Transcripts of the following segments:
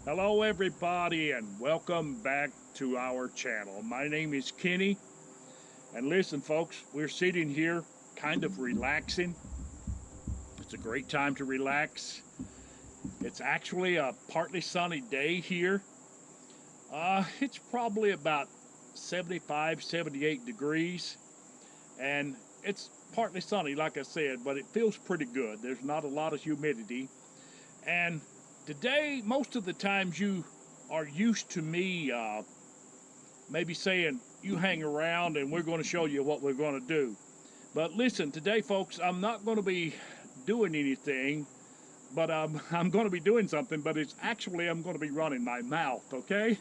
Hello everybody and welcome back to our channel. My name is Kenny, and listen folks, we're sitting here kind of relaxing. It's a great time to relax. It's actually a partly sunny day here. It's probably about 75, 78 degrees, and it's partly sunny like I said, but it feels pretty good. There's not a lot of humidity. And today, most of the times you are used to me maybe saying, you hang around and we're going to show you what we're going to do. But listen, today, folks, I'm not going to be doing anything, but I'm going to be doing something, but it's actually, I'm going to be running my mouth, okay?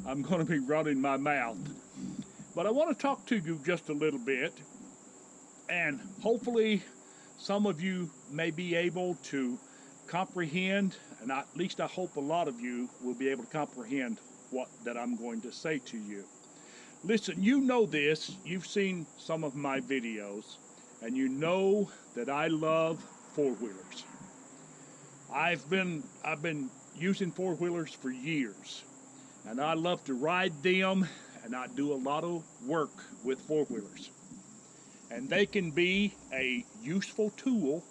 I'm going to be running my mouth. But I want to talk to you just a little bit, and hopefully some of you may be able to comprehend, and at least I hope a lot of you will be able to comprehend what that I'm going to say to you. Listen, you know this, you've seen some of my videos, and you know that I love four-wheelers. I've been using four-wheelers for years, and I love to ride them, and I do a lot of work with four-wheelers. And they can be a useful tool,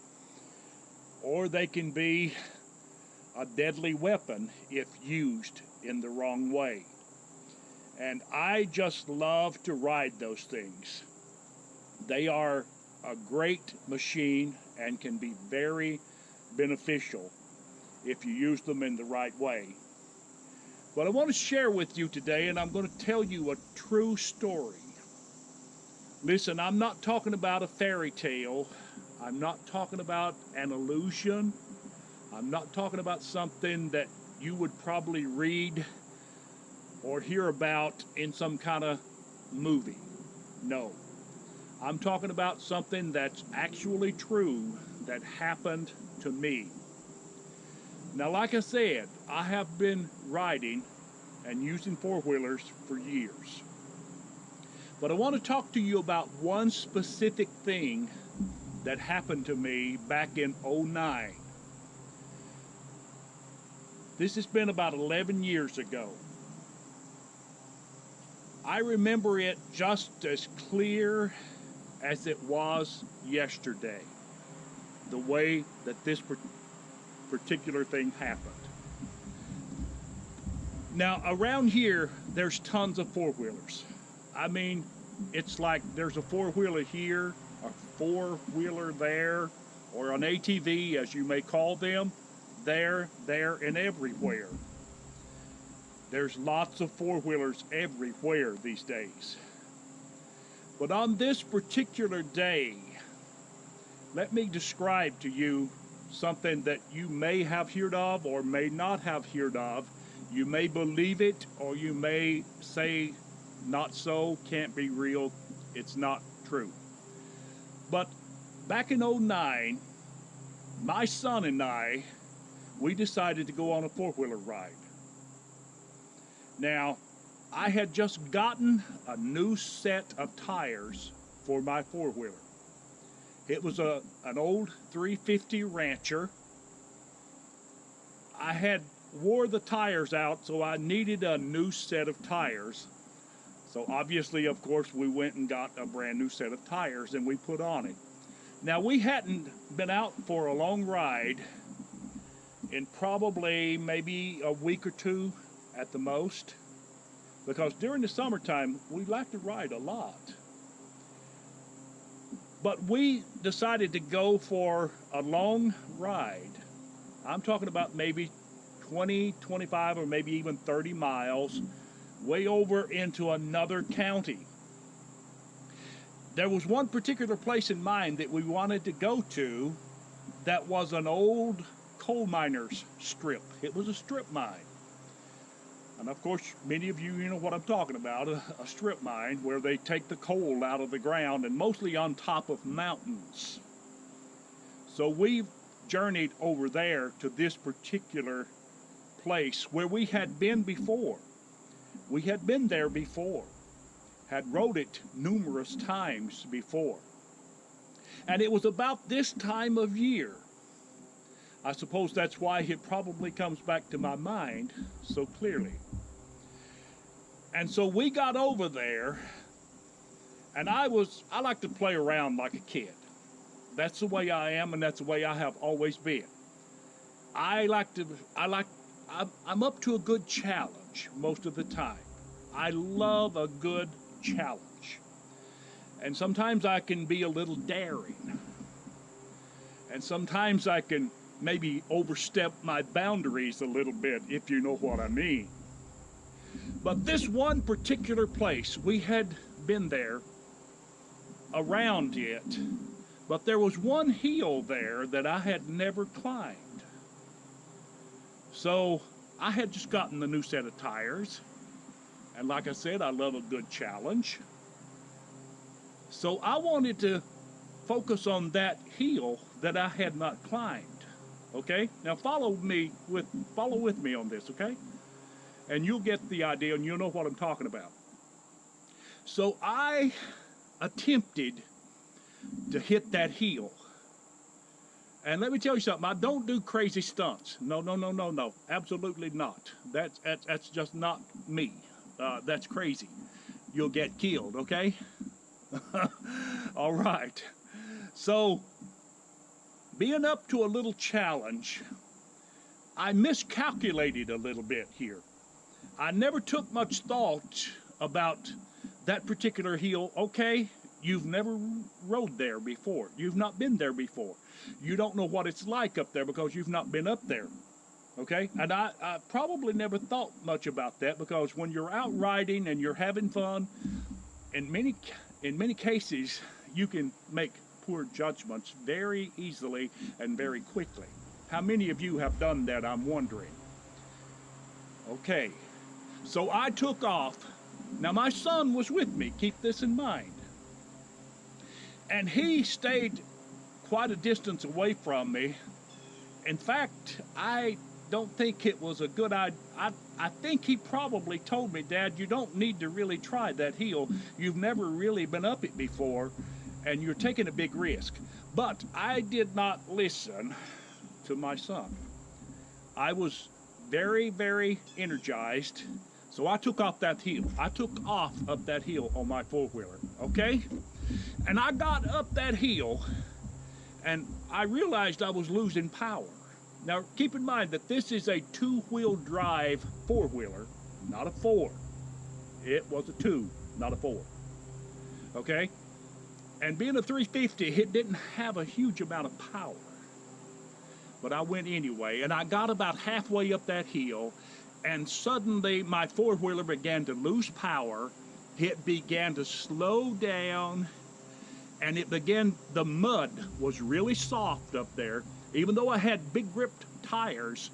or they can be a deadly weapon if used in the wrong way. And I just love to ride those things. They are a great machine and can be very beneficial if you use them in the right way. But I want to share with you today, and I'm going to tell you a true story. Listen, I'm not talking about a fairy tale. I'm not talking about an illusion. I'm not talking about something that you would probably read or hear about in some kind of movie. No. I'm talking about something that's actually true that happened to me. Now, like I said, I have been riding and using four-wheelers for years. But I want to talk to you about one specific thing that happened to me back in '09. This has been about 11 years ago. I remember it just as clear as it was yesterday, the way that this particular thing happened. Now, around here, there's tons of four-wheelers. I mean, it's like there's a four-wheeler here, a four-wheeler there, or an ATV, as you may call them, there, and everywhere. There's lots of four-wheelers everywhere these days. But on this particular day, let me describe to you something that you may have heard of or may not have heard of. You may believe it, or you may say, not so, can't be real, it's not true. But back in '09, my son and I, we decided to go on a four-wheeler ride. Now, I had just gotten a new set of tires for my four-wheeler. It was an old 350 Rancher. I had wore the tires out, so I needed a new set of tires. So obviously, of course, we went and got a brand new set of tires and we put on it. Now, we hadn't been out for a long ride in probably maybe a week or two at the most, because during the summertime, we like to ride a lot. But we decided to go for a long ride. I'm talking about maybe 20, 25, or maybe even 30 miles, way over into another county. There was one particular place in mind that we wanted to go to that was an old coal miners strip. It was a strip mine. And of course, many of you know what I'm talking about, a strip mine where they take the coal out of the ground and mostly on top of mountains. So we journeyed over there to this particular place where we had been before. We had been there before, had rode it numerous times before. And it was about this time of year. I suppose that's why it probably comes back to my mind so clearly. And so we got over there, and I like to play around like a kid. That's the way I am, and that's the way I have always been. I'm up to a good challenge most of the time. I love a good challenge. And sometimes I can be a little daring. And sometimes I can maybe overstep my boundaries a little bit, if you know what I mean. But this one particular place, we had been there around it, but there was one hill there that I had never climbed. So I had just gotten the new set of tires, and like I said, I love a good challenge. So I wanted to focus on that hill that I had not climbed. Okay? Now follow with me on this, okay? And you'll get the idea and you'll know what I'm talking about. So I attempted to hit that hill. And let me tell you something, I don't do crazy stunts. No. Absolutely not. That's just not me. That's crazy. You'll get killed, okay? All right. So, being up to a little challenge, I miscalculated a little bit here. I never took much thought about that particular hill. Okay, you've never rode there before. You've not been there before. You don't know what it's like up there because you've not been up there. Okay, and I probably never thought much about that because when you're out riding and you're having fun, in many cases, you can make poor judgments very easily and very quickly. How many of you have done that, I'm wondering? Okay, so I took off. Now my son was with me, keep this in mind. And he stayed quite a distance away from me. In fact, I don't think it was a good idea. I think he probably told me, Dad, you don't need to really try that hill. You've never really been up it before, and you're taking a big risk. But I did not listen to my son. I was very, very energized, so I took off that hill. I took off up that hill on my four-wheeler, okay? And I got up that hill, and I realized I was losing power. Now, keep in mind that this is a two-wheel drive four-wheeler, not a four. It was a two, not a four. Okay? And being a 350, it didn't have a huge amount of power. But I went anyway, and I got about halfway up that hill, and suddenly my four-wheeler began to lose power. It began to slow down, and the mud was really soft up there, even though I had big gripped tires,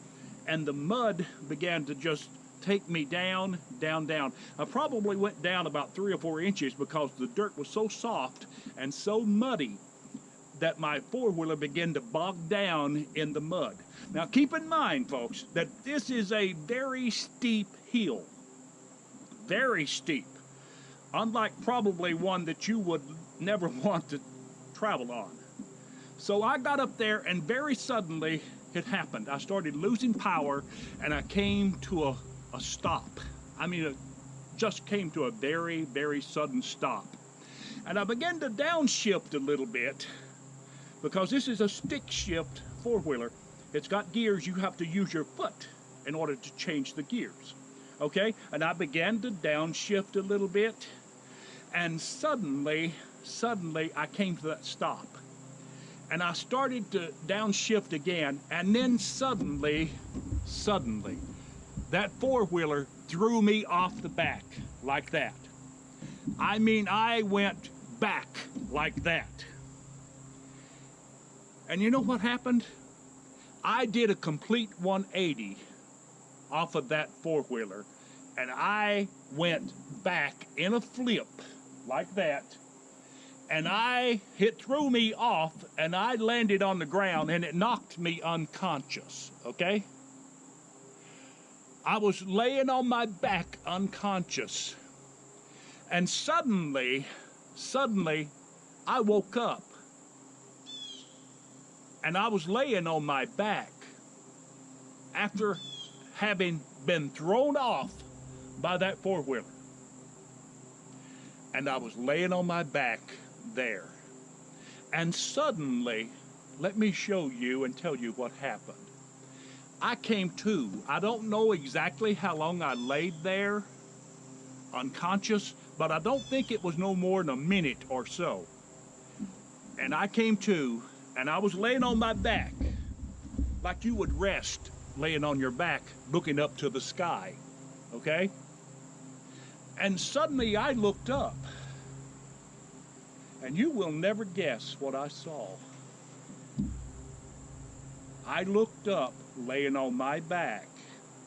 and the mud began to just take me down, down, down. I probably went down about 3 or 4 inches because the dirt was so soft and so muddy that my four-wheeler began to bog down in the mud. Now keep in mind, folks, that this is a very steep hill. Very steep. Unlike probably one that you would never want to travel on. So I got up there, and very suddenly it happened. I started losing power, and I came to a stop. I mean, it just came to a very, very sudden stop. And I began to downshift a little bit, because this is a stick shift four-wheeler. It's got gears. You have to use your foot in order to change the gears. Okay? And I began to downshift a little bit, and suddenly I came to that stop. And I started to downshift again, and then suddenly, that four-wheeler threw me off the back like that. I mean, I went back like that. And you know what happened? I did a complete 180 off of that four-wheeler, and I went back in a flip like that. And it threw me off, and I landed on the ground, and it knocked me unconscious, okay? I was laying on my back unconscious, and suddenly, I woke up, and I was laying on my back, after having been thrown off by that four-wheeler. And I was laying on my back there. And suddenly, let me show you and tell you what happened. I came to. I don't know exactly how long I laid there, unconscious, but I don't think it was no more than a minute or so. And I came to, and I was laying on my back, like you would rest laying on your back, looking up to the sky, okay? And suddenly I looked up, and you will never guess what I saw. I looked up, laying on my back,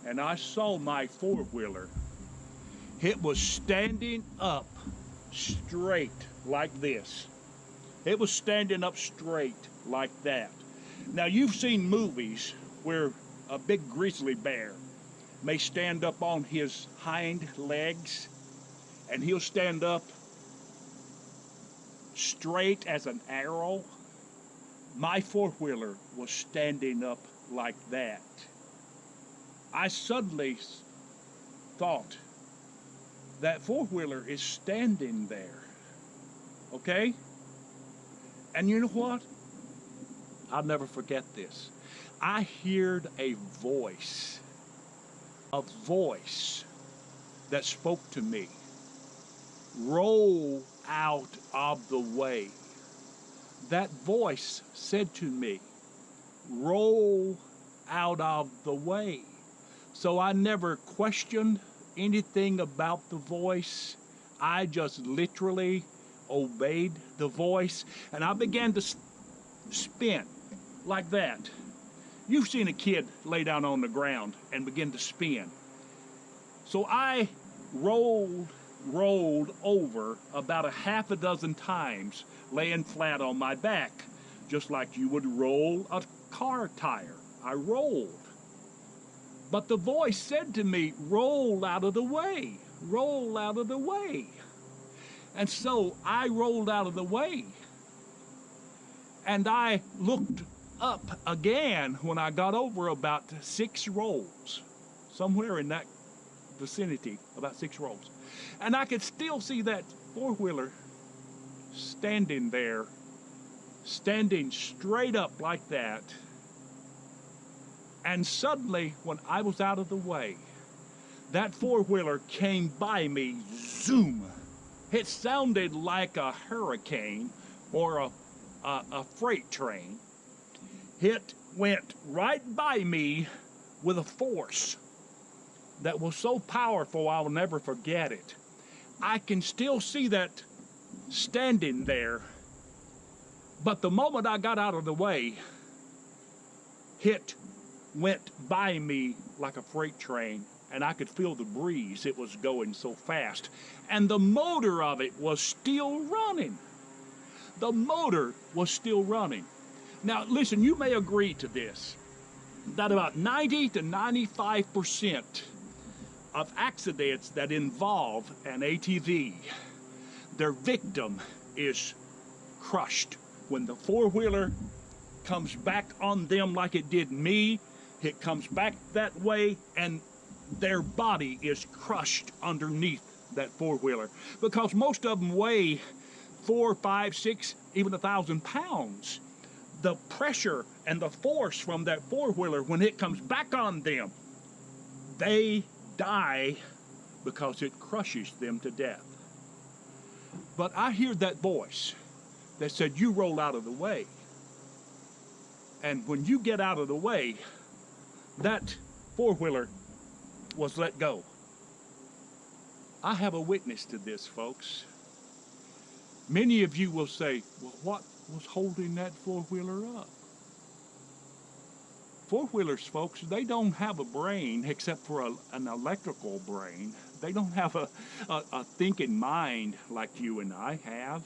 and I saw my four-wheeler. It was standing up straight like this. It was standing up straight like that. Now, you've seen movies where a big grizzly bear may stand up on his hind legs, and he'll stand up straight as an arrow. My four-wheeler was standing up like that. I suddenly thought, that four-wheeler is standing there, okay? And you know what? I'll never forget this. I heard a voice that spoke to me. Roll out of the way. That voice said to me, roll out of the way. So I never questioned anything about the voice. I just literally obeyed the voice, and I began to spin like that. You've seen a kid lay down on the ground and begin to spin. So I rolled over about a half a dozen times, laying flat on my back, just like you would roll a car tire. I rolled. But the voice said to me, roll out of the way, roll out of the way. And so I rolled out of the way. And I looked up again when I got over about 6 rolls, somewhere in that vicinity, about 6 rolls. And I could still see that four-wheeler standing there, standing straight up like that. And suddenly, when I was out of the way, that four-wheeler came by me, zoom. It sounded like a hurricane or a freight train. It went right by me with a force that was so powerful I'll never forget it. I can still see that standing there, but the moment I got out of the way, it went by me like a freight train, and I could feel the breeze. It was going so fast, and the motor of it was still running. The motor was still running. Now listen, you may agree to this, that about 90 to 95% of accidents that involve an ATV, their victim is crushed. When the four-wheeler comes back on them like it did me, it comes back that way, and their body is crushed underneath that four-wheeler, because most of them weigh 4, 5, 6, even 1,000 pounds. The pressure and the force from that four-wheeler, when it comes back on them, they die because it crushes them to death. But I hear that voice that said, you roll out of the way. And when you get out of the way, that four-wheeler was let go. I have a witness to this, folks. Many of you will say, well, what was holding that four-wheeler up? Four-wheelers, folks, they don't have a brain except for an electrical brain. They don't have a thinking mind like you and I have.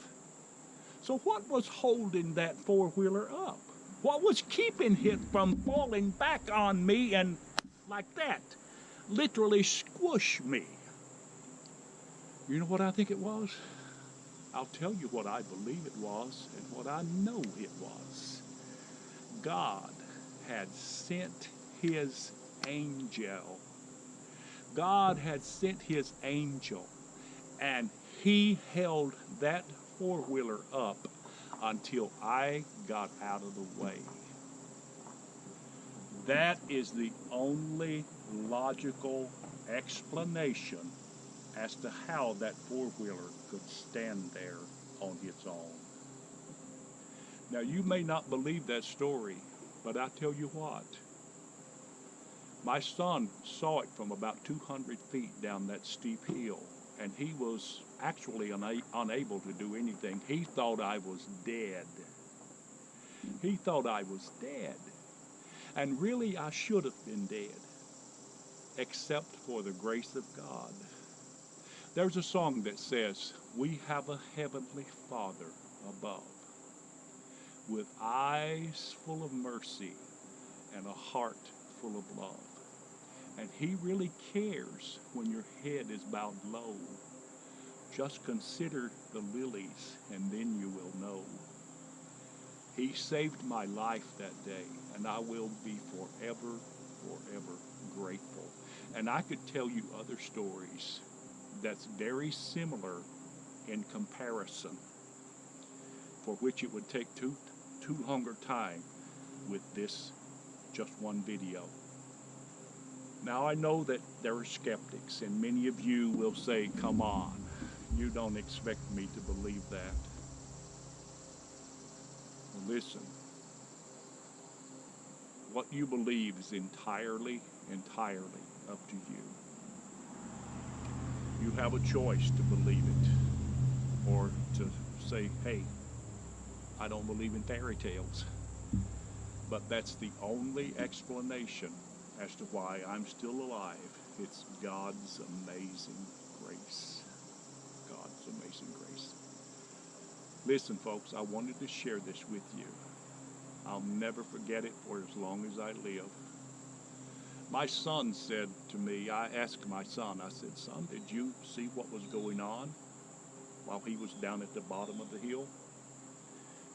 So what was holding that four-wheeler up? What was keeping it from falling back on me and like that, literally squish me? You know what I think it was? I'll tell you what I believe it was and what I know it was. God had sent his angel. God had sent his angel, and he held that four-wheeler up until I got out of the way. That is the only logical explanation as to how that four-wheeler could stand there on its own. Now, you may not believe that story, but I tell you what, my son saw it from about 200 feet down that steep hill, and he was actually unable to do anything. He thought I was dead. He thought I was dead. And really, I should have been dead, except for the grace of God. There's a song that says, "We have a heavenly Father above, with eyes full of mercy and a heart full of love. And he really cares when your head is bowed low. Just consider the lilies, and then you will know." He saved my life that day, and I will be forever, forever grateful. And I could tell you other stories that's very similar in comparison, for which it would take too longer time with this just one video. Now, I know that there are skeptics, and many of you will say, "Come on, you don't expect me to believe that." Well, listen, what you believe is entirely up to you. You have a choice to believe it, or to say, "Hey, I don't believe in fairy tales." But that's the only explanation as to why I'm still alive. It's God's amazing grace. God's amazing grace. Listen, folks, I wanted to share this with you. I'll never forget it for as long as I live. My son said to me, I asked my son, I said, "Son, did you see what was going on while he was down at the bottom of the hill?"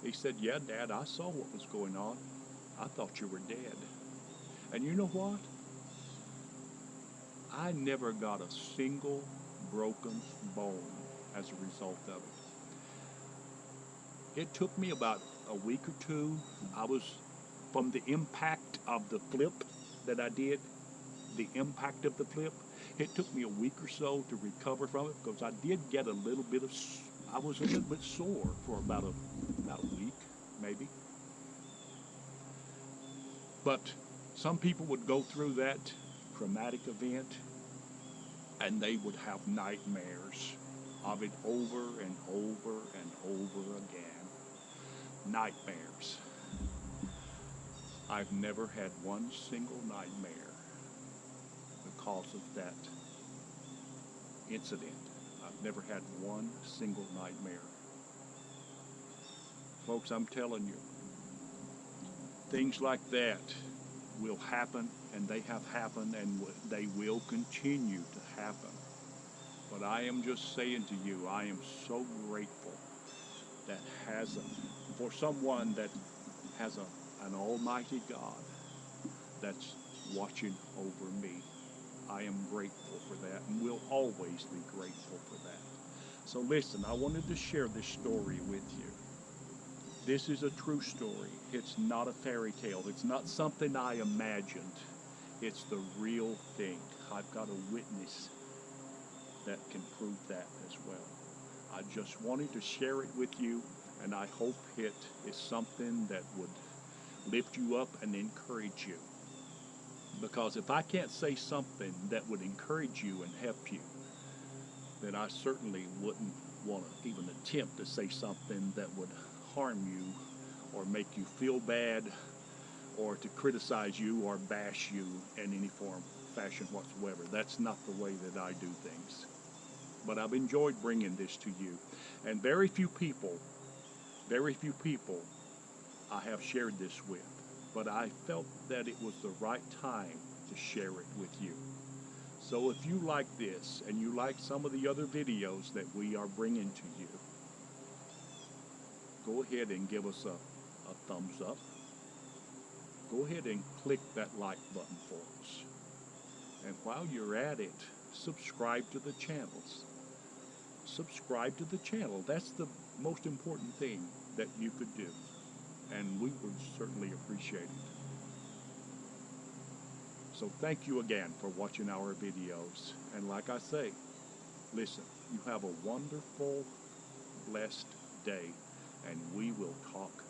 He said, "Yeah, Dad, I saw what was going on. I thought you were dead." And you know what? I never got a single broken bone as a result of it. It took me about a week or two. I was, from the impact of the flip that I did, the impact of the flip, it took me a week or so to recover from it, because I did get a little bit of, I was a little bit sore for about a week, maybe. But some people would go through that traumatic event, and they would have nightmares of it over and over and over again. Nightmares. I've never had one single nightmare because of that incident. I've never had one single nightmare. Folks, I'm telling you, things like that will happen, and they have happened, and they will continue to happen. But I am just saying to you, I am so grateful that for someone that has an almighty God that's watching over me. I am grateful for that, and will always be grateful for that. So listen, I wanted to share this story with you. This is a true story. It's not a fairy tale. It's not something I imagined. It's the real thing. I've got a witness that can prove that as well. I just wanted to share it with you, and I hope it is something that would lift you up and encourage you. Because if I can't say something that would encourage you and help you, then I certainly wouldn't want to even attempt to say something that would harm you or make you feel bad or to criticize you or bash you in any form, fashion whatsoever. That's not the way that I do things. But I've enjoyed bringing this to you. And very few people I have shared this with. But I felt that it was the right time to share it with you. So if you like this, and you like some of the other videos that we are bringing to you, go ahead and give us a thumbs up. Go ahead and click that like button for us. And while you're at it, subscribe to the channels. Subscribe to the channel. That's the most important thing that you could do. And we would certainly appreciate it. So thank you again for watching our videos. And like I say, listen, you have a wonderful, blessed day, and we will talk